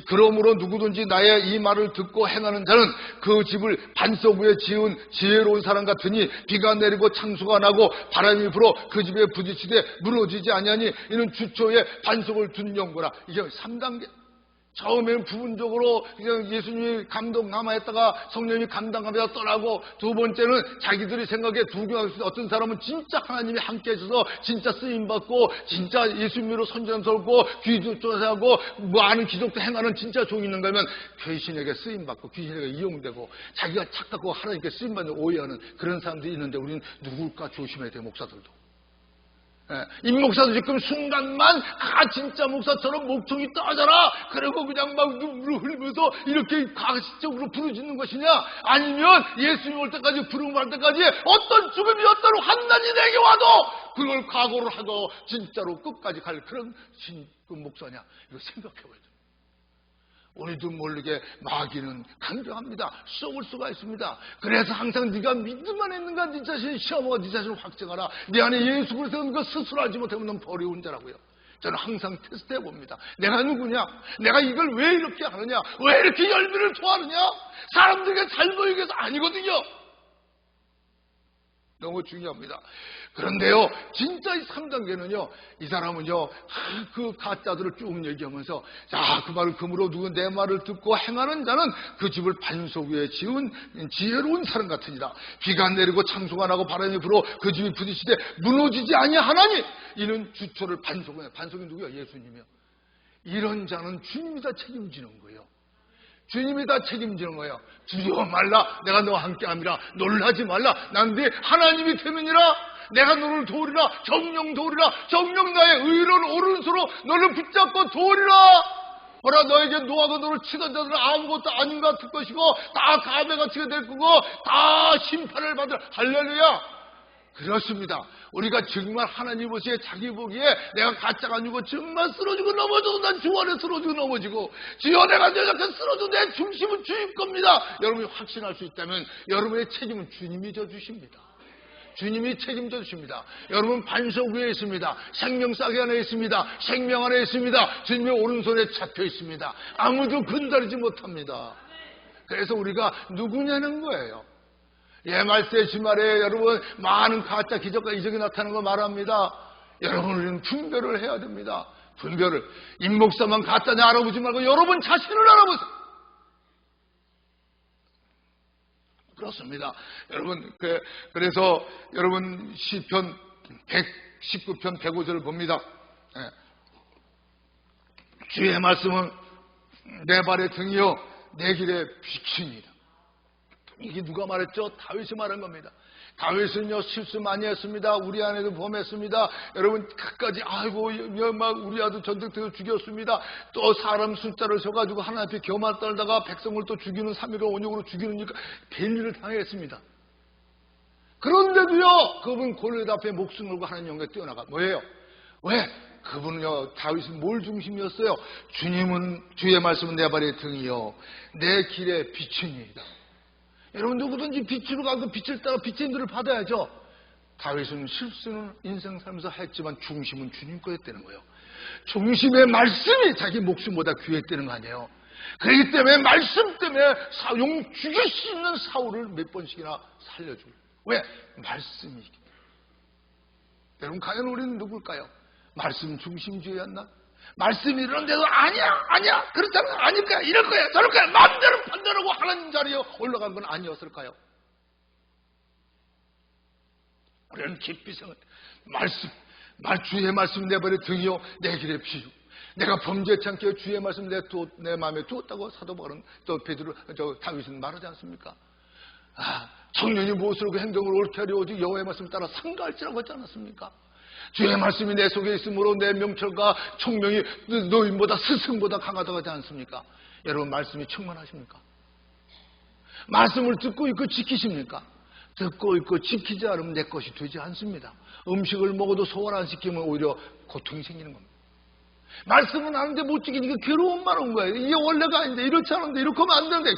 그러므로 누구든지 나의 이 말을 듣고 행하는 자는 그 집을 반석 위에 지은 지혜로운 사람 같으니 비가 내리고 창수가 나고 바람이 불어 그 집에 부딪히되 무너지지 아니하니 이는 주초에 반석을 둔 연고라. 이게 3단계. 처음에는 부분적으로 그냥 예수님이 감동 남아있다가 성령님이 감당하면서 떠나고, 두 번째는 자기들이 생각에 어떤 사람은 진짜 하나님이 함께 해줘서 진짜 쓰임받고 진짜 예수님으로 선전 설고 귀도 조사하고 많은 기적도 행하는 진짜 종이 있는가 하면 귀신에게 쓰임받고 귀신에게 이용되고 자기가 착각하고 하나님께 쓰임받는 오해하는 그런 사람들이 있는데 우리는 누굴까 조심해야 돼요. 목사들도. 임 목사도 지금 순간만 진짜 목사처럼 목청이 떠져라 그리고 그냥 막 눈물을 흘리면서 이렇게 가시적으로 부르짖는 것이냐, 아니면 예수님 올 때까지 부르고 말 때까지 어떤 죽음이 어떤 환난이 내게 와도 그걸 각오를 하고 진짜로 끝까지 갈 그런 목사냐, 이거 생각해봐야 돼요. 우리도 모르게 마귀는 강경합니다. 쏘을 수가 있습니다. 그래서 항상 네가 믿음만 있는가, 네 자신을 시험하고 네 자신을 확증하라. 네 안에 예수 그리스도는 그 스스로 알지 못하면 넌 버려온 자라고요. 저는 항상 테스트해 봅니다. 내가 누구냐? 내가 이걸 왜 이렇게 하느냐? 왜 이렇게 열매를 토하느냐? 사람들에게 잘 보이기 위해서 아니거든요. 너무 중요합니다. 그런데요, 진짜 이 3단계는요, 이 사람은요, 그 가짜들을 쭉 얘기하면서, 자, 그 말을 금으로 누구 내 말을 듣고 행하는 자는 그 집을 반석 위에 지은 지혜로운 사람 같으니라. 비가 내리고 창수가 나고 바람이 불어 그 집이 부딪히되 무너지지 아니하나니 이는 주초를 반석에, 반석이 누구야? 예수님이요. 이런 자는 주님이 다 책임지는 거예요. 주님이 다 책임지는 거예요. 두려워 말라, 내가 너와 함께함이라. 놀라지 말라, 난 네 하나님이 됨이니라. 내가 너를 도우리라. 정령 도우리라. 정령 나의 의로운 오른손으로 너를 붙잡고 도우리라. 보라, 너에게 노하고 너를 치던 자들은 아무것도 아닌 것 같을 것이고 다 가배같이 될 거고 다 심판을 받을. 할렐루야. 그렇습니다. 우리가 정말 하나님 보시기에 자기 보기에 내가 가짜가 아니고 정말 쓰러지고 넘어져도 난 주 안에 쓰러지고 넘어지고, 주여 내가 이렇게 쓰러져도 내 중심은 주님 겁니다. 여러분이 확신할 수 있다면 여러분의 책임은 주님이 져주십니다. 주님이 책임져 주십니다. 여러분 반석 위에 있습니다. 생명싸개 안에 있습니다. 생명 안에 있습니다. 주님의 오른손에 잡혀 있습니다. 아무도 건드리지 못합니다. 그래서 우리가 누구냐는 거예요. 예말세 주말에 여러분 많은 가짜 기적과 이적이 나타나는 거 말합니다. 여러분 우리는 분별을 해야 됩니다. 분별을. 임목사만 가짜냐 알아보지 말고 여러분 자신을 알아보세요. 그렇습니다. 여러분, 그래서 여러분 시편 119편 105절을 봅니다. 주의 말씀은 내 발의 등이요 내 길의 빛입니다. 이게 누가 말했죠? 다윗이 말한 겁니다. 다윗은요 실수 많이 했습니다. 우리 아내도 범했습니다. 여러분 끝까지 아이고 막 우리 아들 전쟁터에서 죽였습니다. 또 사람 숫자를 서가지고 하나님 앞에 교만 떨다가 백성을 또 죽이는 3.15 원흉으로 죽이니까 벨리를 당했습니다. 그런데도요 그분 골리앗 앞에 목숨 걸고 하나님 영광에 뛰어나가. 뭐예요? 왜? 그분은요 다윗은 뭘 중심이었어요? 주님은 주의 말씀은 내 발의 등이요 내 길의 빛입니다. 여러분 누구든지 빛으로 가고 빛을 따라 빛의 인도를 받아야죠. 다윗은 실수는 인생 살면서 했지만 중심은 주님 거였다는 거예요. 중심의 말씀이 자기 목숨보다 귀했다는 거 아니에요. 그렇기 때문에 말씀 때문에 죽일 수 있는 사울을 몇 번씩이나 살려줄. 왜? 말씀이 있기 때문에. 여러분 과연 우리는 누굴까요? 말씀 중심주의였나? 말씀이 이러는데도 아니야 그렇다면 아닐 거야, 이럴 거야, 저럴 거야 마음대로 판단하고 하나님 자리에 올라간 건 아니었을까요? 우리는 깊이 생각, 주의 말씀 내 발의 등이요 내 길의 빛이요 내가 범죄치 않게 주의 말씀 내 마음에 두었다고 사도 바울은 또 다윗은 말하지 않습니까? 청년이 무엇으로 행동을 옳게 하려 오직 여호와의 말씀 따라 상가할지라고 하지 않았습니까? 주의 말씀이 내 속에 있으므로 내 명철과 총명이 노인보다 스승보다 강하다고 하지 않습니까? 여러분 말씀이 충만하십니까? 말씀을 듣고 있고 지키십니까? 듣고 있고 지키지 않으면 내 것이 되지 않습니다. 음식을 먹어도 소화 안 시키면 오히려 고통이 생기는 겁니다. 말씀은 하는데 못 지키니까 괴로움만 온 거예요. 이게 원래가 아닌데, 이렇지 않은데, 이렇게 하면 안 되는데,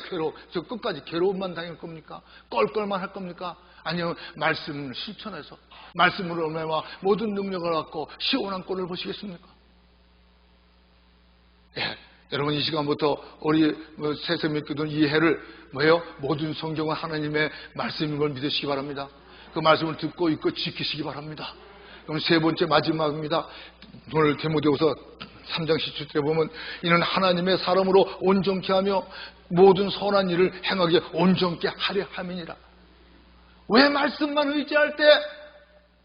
저 끝까지 괴로움만 당할 겁니까? 껄껄만 할 겁니까? 아니면 말씀을 실천해서, 말씀으로 얼마나 모든 능력을 갖고 시원한 꼴을 보시겠습니까? 예, 여러분 이 시간부터 우리 새세 믿거든 이 해를 모든 성경은 하나님의 말씀인 걸 믿으시기 바랍니다. 그 말씀을 듣고 읽고 지키시기 바랍니다. 그럼 세 번째 마지막입니다. 오늘 디모데후서 3장 17절에 보면 이는 하나님의 사람으로 온전케 하며 모든 선한 일을 행하게 온전케 하려 함이니라. 왜 말씀만 의지할 때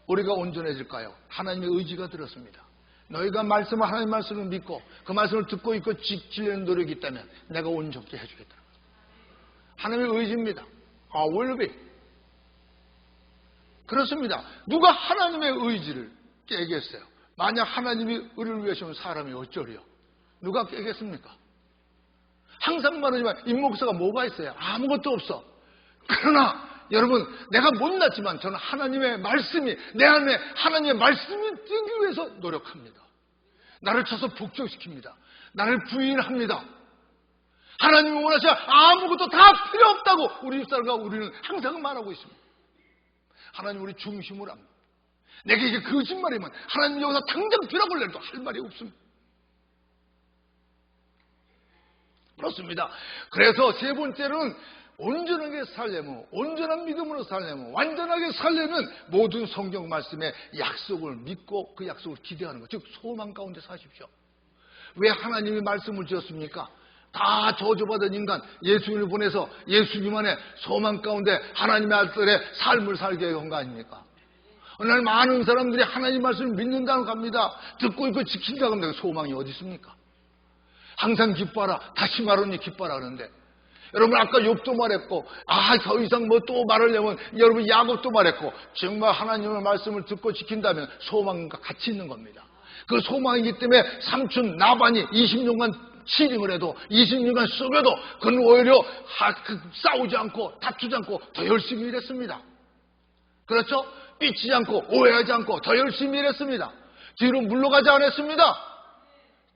우리가 온전해질까요? 하나님의 의지가 들었습니다. 너희가 하나님 말씀을 믿고 그 말씀을 듣고 있고 지키려는 노력이 있다면 내가 온전케 해주겠다. 하나님의 의지입니다. will be. 그렇습니다. 누가 하나님의 의지를 깨겠어요? 만약 하나님이 의를 위하시면 사람이 어쩌리요? 누가 깨겠습니까? 항상 말하지만 임목사가 뭐가 있어요? 아무것도 없어. 그러나 여러분, 내가 못났지만 저는 하나님의 말씀이 내 안에 하나님의 말씀이 뜨기 위해서 노력합니다. 나를 쳐서 복종시킵니다. 나를 부인합니다. 하나님이 원하시면 아무것도 다 필요 없다고 우리 집사람과 우리는 항상 말하고 있습니다. 하나님 우리 중심을 합니다. 내가 이게 거짓말이면 하나님 여기서 당장 비라고 해도 할 말이 없습니다. 그렇습니다. 그래서 세 번째는 온전하게 살려면, 온전한 믿음으로 살려면, 완전하게 살려면 모든 성경 말씀의 약속을 믿고 그 약속을 기대하는 것, 즉 소망 가운데 사십시오. 왜 하나님이 말씀을 주셨습니까? 다 저주받은 인간 예수님을 보내서 예수님 안에 소망 가운데 하나님의 아들의 삶을 살게 한 거 아닙니까? 오늘 많은 사람들이 하나님 말씀을 믿는다고 합니다. 듣고 있고 지킨다고 합니다. 소망이 어디 있습니까? 항상 기뻐하라, 다시 말하니 기뻐하라 하는데 여러분 아까 욥도 말했고 더 이상 또 말하려면 여러분 야곱도 말했고 정말 하나님의 말씀을 듣고 지킨다면 소망과 같이 있는 겁니다. 그 소망이기 때문에 삼촌 나반이 20년간 치링을 해도 20년간 썩여도 그는 오히려 싸우지 않고 다투지 않고 더 열심히 일했습니다. 그렇죠? 삐치지 않고 오해하지 않고 더 열심히 일했습니다. 뒤로 물러가지 않았습니다.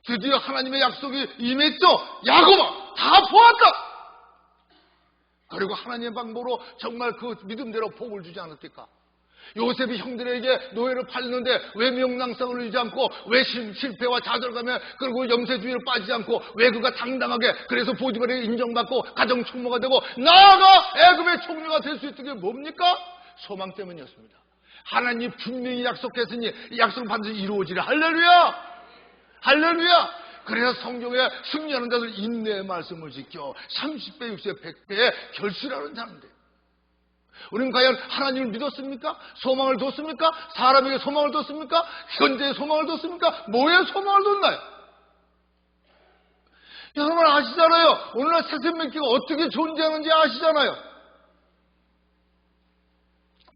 드디어 하나님의 약속이 임했죠. 야곱아 다 보았다. 그리고 하나님의 방법으로 정말 그 믿음대로 복을 주지 않았을까? 요셉이 형들에게 노예를 팔리는데 왜 명랑성을 잃지 않고 왜 실패와 좌절감에 그리고 염세주의를 빠지지 않고 왜 그가 당당하게 그래서 보디발에게 인정받고 가정 총무가 되고 나아가 애굽의 총리가 될 수 있던 게 뭡니까? 소망 때문이었습니다. 하나님이 분명히 약속했으니 이 약속은 반드시 이루어지라. 할렐루야! 할렐루야! 그래서 성경에 승리하는 자들 인내의 말씀을 지켜 30배, 60배, 100배의 결실하는 자인데 우리는 과연 하나님을 믿었습니까? 소망을 뒀습니까? 사람에게 소망을 뒀습니까? 현재의 소망을 뒀습니까? 뭐에 소망을 뒀나요? 여러분 아시잖아요. 오늘날 새생명교가 어떻게 존재하는지 아시잖아요.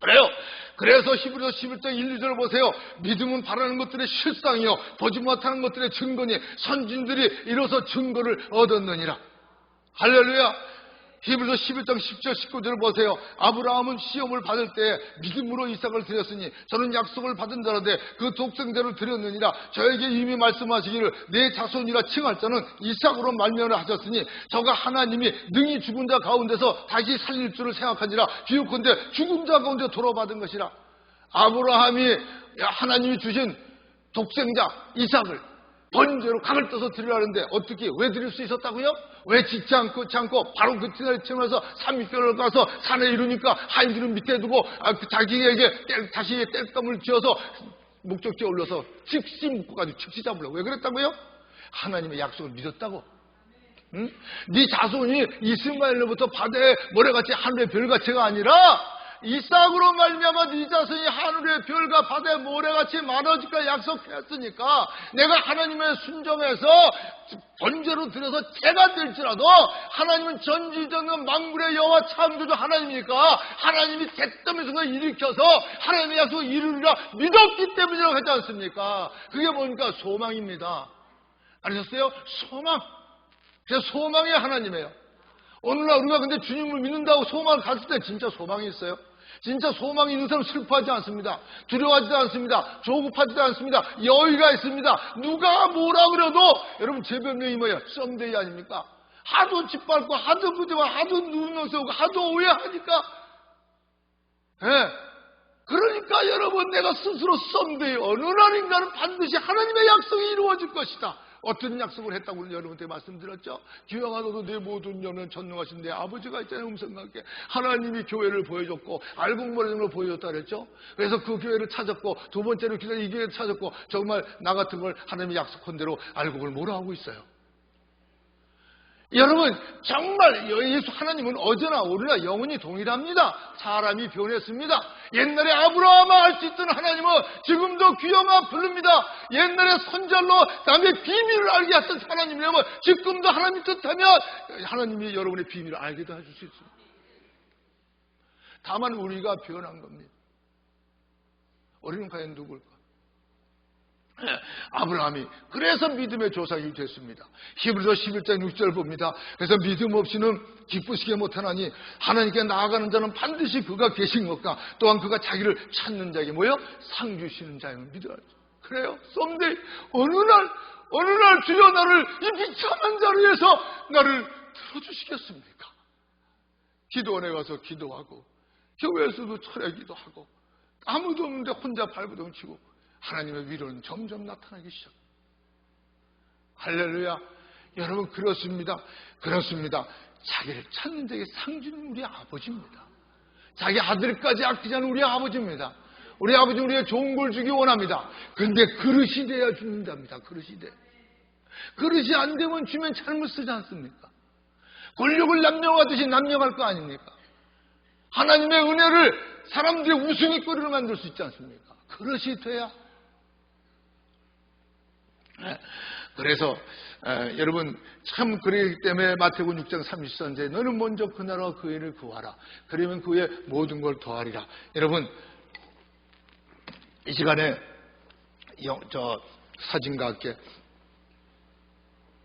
그래요. 그래서 히브리서 11장 1, 2절을 보세요. 믿음은 바라는 것들의 실상이요 보지 못하는 것들의 증거니 선진들이 이로써 증거를 얻었느니라. 할렐루야. 히브리서 11장 10절 19절을 보세요. 아브라함은 시험을 받을 때 믿음으로 이삭을 드렸으니 저는 약속을 받은 자라되 그 독생자를 드렸느니라. 저에게 이미 말씀하시기를 내 자손이라 칭할 자는 이삭으로 말미암아 하셨으니 저가 하나님이 능히 죽은 자 가운데서 다시 살릴 줄을 생각하니라. 비유컨대 죽은 자 가운데 돌아받은 것이라. 아브라함이 하나님이 주신 독생자 이삭을 번제로 각을 떠서 드리려는데 어떻게 왜 드릴 수 있었다고요? 왜 짓지 않고 바로 그 틈을 채우면서 30개월을 가서 산에 이르니까 하인들은 밑에 두고 자기에게 다시 땔감을 지어서 목적지에 올려서 즉시 묶어가지고 즉시 잡으려고. 왜 그랬다고요? 하나님의 약속을 믿었다고. 응? 네 자손이 이스마엘로부터 바다의 모래같이 하늘의 별같이가 아니라 이삭으로 말미암아 네 자손이 하늘의 별과 바다의 모래같이 많아질까 약속했으니까 내가 하나님의 순종해서 번제로 드려서 제가 될지라도 하나님은 전지전능 만물의 여호와 창조주 하나님이니까 하나님이 대뜸의 순간 일으켜서 하나님의 약속을 이루리라 믿었기 때문이라고 하지 않습니까? 그게 뭡니까? 소망입니다. 아셨어요? 소망. 그래서 소망이 하나님이에요. 오늘날 우리가 근데 주님을 믿는다고 소망을 가질 때 진짜 소망이 있어요? 진짜 소망이 있는 사람 슬퍼하지 않습니다. 두려워하지도 않습니다. 조급하지도 않습니다. 여유가 있습니다. 누가 뭐라 그래도 여러분 제 변명이 뭐예요? 썸데이 아닙니까? 하도 짓밟고 하도 부정하고 하도 누명 세우고 하도 오해하니까 그러니까 여러분 내가 스스로 썸데이 어느 날인가는 반드시 하나님의 약속이 이루어질 것이다. 어떤 약속을 했다고 여러분한테 말씀드렸죠? 기왕아 너도 내 모든 영은 전능하신 내 아버지가 있잖아요. 음성과 함께 하나님이 교회를 보여줬고 알곡머리는 걸 보여줬다 그랬죠? 그래서 그 교회를 찾았고 두 번째로 기도 이 교회를 찾았고 정말 나 같은 걸 하나님이 약속한 대로 알곡을 뭐라 하고 있어요. 여러분 정말 예수 하나님은 어제나 오늘나 영원히 동일합니다. 사람이 변했습니다. 옛날에 아브라함아 할 수 있던 하나님은 지금도 귀영아 부릅니다. 옛날에 선절로 남의 비밀을 알게 했던 하나님이라면 지금도 하나님 뜻하면 하나님이 여러분의 비밀을 알게도 해줄 수 있습니다. 다만 우리가 변한 겁니다. 우리는 과연 누굴까? 아브라함이 그래서 믿음의 조상이 됐습니다. 히브리서 11장 6절 봅니다. 그래서 믿음 없이는 기쁘시게 못하나니 하나님께 나아가는 자는 반드시 그가 계신 것과 또한 그가 자기를 찾는 자에게 뭐요? 상 주시는 자임을 믿어야 하죠. 그래요. 썸데이 어느 날 주여 나를 이 비참한 자리에서 나를 들어주시겠습니까? 기도원에 가서 기도하고 교회에서도 철야기도 하고 아무도 없는데 혼자 발버둥 치고 하나님의 위로는 점점 나타나기 시작. 할렐루야. 여러분 그렇습니다. 자기를 찾는 자에게 상 주는 우리 아버지입니다. 자기 아들까지 아끼지 않은 우리 아버지입니다. 우리 아버지는 우리가 좋은 걸 주기 원합니다. 그런데 그릇이 돼야 죽는답니다. 그릇이 안 되면 주면 잘못 쓰지 않습니까? 권력을 남용하듯이 남용할 거 아닙니까? 하나님의 은혜를 사람들의 우스갯거리로 만들 수 있지 않습니까? 그릇이 돼야. 그래서 여러분 참 그러기 때문에 마태복음 6장 30절에 너는 먼저 그 나라와 그 의를 구하라. 그러면 그 외에 모든 걸 더하리라. 여러분 이 시간에 저 사진과 함께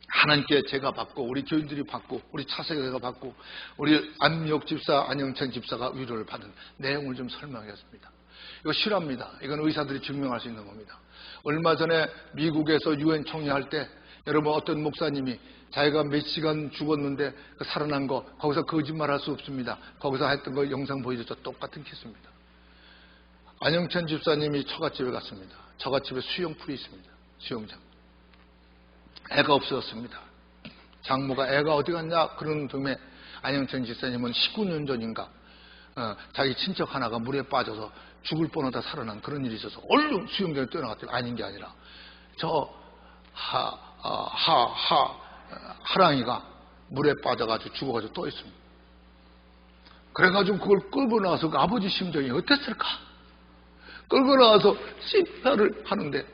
하나님께 제가 받고 우리 교인들이 받고 우리 차세대가 받고 우리 안미옥 집사 안영찬 집사가 위로를 받은 내용을 좀 설명하겠습니다. 이거 실화입니다. 이건 의사들이 증명할 수 있는 겁니다. 얼마 전에 미국에서 유엔 총회할 때 여러분 어떤 목사님이 자기가 몇 시간 죽었는데 살아난 거 거기서 거짓말할 수 없습니다. 거기서 했던 거 영상 보여줬죠. 똑같은 케이스입니다. 안영찬 집사님이 처갓집에 갔습니다. 처갓집에 수영풀이 있습니다. 수영장. 애가 없어졌습니다. 장모가 애가 어디 갔냐 그러는 동에 안영찬 집사님은 19년 전인가 자기 친척 하나가 물에 빠져서 죽을 뻔하다 살아난 그런 일이 있어서 얼른 수영장에 뛰어나갔더니 아닌 게 아니라 저 하랑이가 물에 빠져가지고 죽어가지고 떠 있습니다. 그래가지고 그걸 끌고 나와서 그 아버지 심정이 어땠을까? 끌고 나와서 CPR을 하는데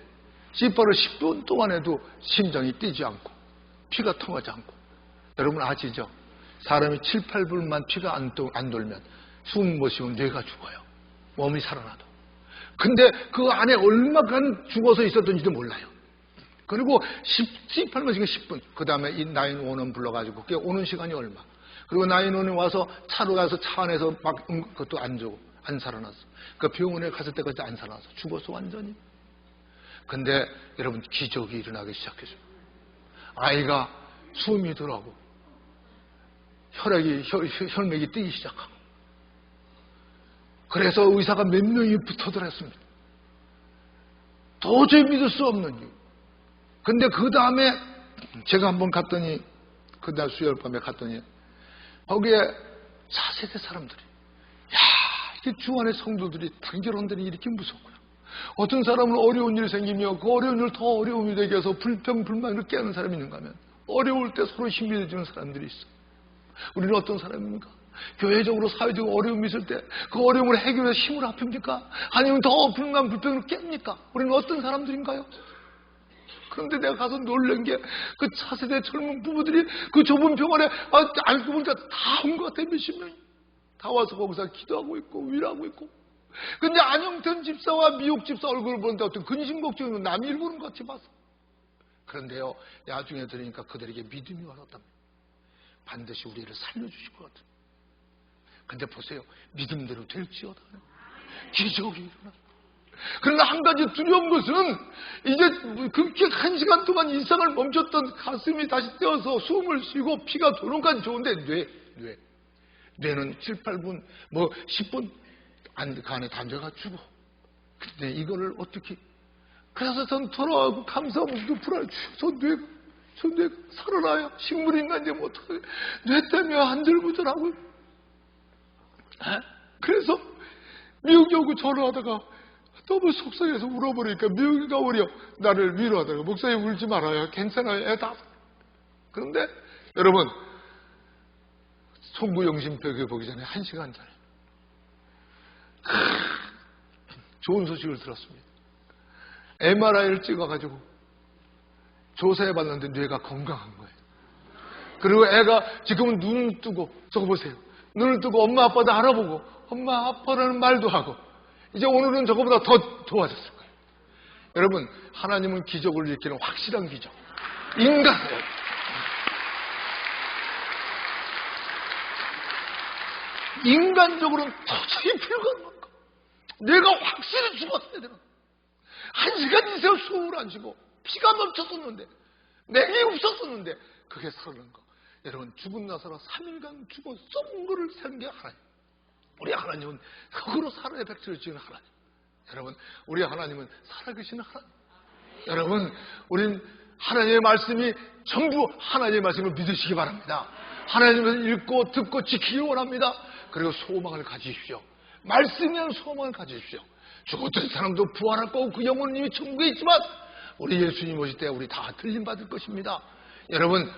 CPR을 10분 동안 해도 심장이 뛰지 않고 피가 통하지 않고 여러분 아시죠? 사람이 7, 8분만 피가 안 돌면 숨 못 쉬면 뇌가 죽어요. 몸이 살아나도. 근데 그 안에 얼마간 죽어서 있었던지도 몰라요. 그리고 18분, 10분. 그 다음에 이 911 불러가지고 그게 오는 시간이 얼마. 그리고 911이 와서 차로 가서 차 안에서 막 그것도 안 주고 안 살아났어. 그 병원에 갔을 때까지 안 살아났어. 죽었어 완전히. 근데 여러분 기적이 일어나기 시작했어요. 아이가 숨이 들어가고 혈맥이 뛰기 시작하고 그래서 의사가 몇 명이 붙어들었습니다. 도저히 믿을 수 없는 이유. 근데 그 다음에 제가 한번 갔더니 그날 수요일 밤에 갔더니 거기에 4세대 사람들이 이게 주 안의 성도들이 단결원들이 이렇게 무섭고요. 어떤 사람은 어려운 일이 생기며 그 어려운 일을 더 어려움이 되게 해서 불평불만으로 깨는 사람이 있는가 하면 어려울 때 서로 힘이 되주는 사람들이 있어. 우리는 어떤 사람입니까? 교회적으로 사회적으로 어려움이 있을 때 그 어려움을 해결해서 힘을 합힙니까? 아니면 더 불평을 깹니까? 우리는 어떤 사람들인가요? 그런데 내가 가서 놀란 게 그 차세대 젊은 부부들이 그 좁은 병원에 알고 보니까 다 온 것 같아. 몇십 명이 다 와서 거기서 기도하고 있고 위로하고 있고. 근데 안영찬 집사와 미옥 집사 얼굴을 보는데 어떤 근심 걱정이 남이 일 보는 것 같이 봤어. 그런데요 나중에 들으니까 그들에게 믿음이 와닿답니다. 반드시 우리를 살려주실 것 같은. 근데 보세요. 믿음대로 될지어다. 기적이 일어나. 그러나 한 가지 두려운 것은 이제 그렇게 1시간 동안 이상을 멈췄던 가슴이 다시 떼어서 숨을 쉬고 피가 도는 건 좋은데 뇌는 7, 8분, 10분 안에 단자가 죽어. 근데 이거를 어떻게. 그래서 전 돌아가고 감사하고 불안해. 저 뇌가 살아나야 식물인간인데 뭐 어떡해. 뇌 때문에 안절부절하고. 그래서 미국에 오고 전화하다가 너무 속상해서 울어버리니까 미국이가 오려 나를 위로하다가 목사님 울지 말아요. 괜찮아요. 애 다. 그런데 여러분 송구영신표기 보기 전에 1시간 전에 좋은 소식을 들었습니다. MRI를 찍어가지고 조사해봤는데 뇌가 건강한 거예요. 그리고 애가 지금은 눈을 뜨고 저거 보세요. 눈을 뜨고 엄마 아빠도 알아보고 엄마 아빠라는 말도 하고 이제 오늘은 저거보다 더 도와졌을 거예요. 여러분 하나님은 기적을 일으키는 확실한 기적. 인간적으로는 도저히 불가능한 거. 내가 확실히 죽었어야 되는 1시간 이상 숨을 안 쉬고 피가 멈췄었는데 맥이 없었었는데 그게 살아난 거. 여러분 죽은 나사로 3일간 죽어 썩은 거를 사는 게 하나님. 우리 하나님은 흙으로 살아야 백성을 지은 하나님. 여러분 우리 하나님은 살아계시는 하나님. 여러분 우린 하나님의 말씀이 전부 하나님의 말씀을 믿으시기 바랍니다. 하나님을 읽고 듣고 지키기 원합니다. 그리고 소망을 가지십시오. 말씀이란 소망을 가지십시오. 죽었던 사람도 부활할 거고 그 영혼은 이미 천국에 있지만 우리 예수님 오실 때 우리 다 들림받을 것입니다. 여러분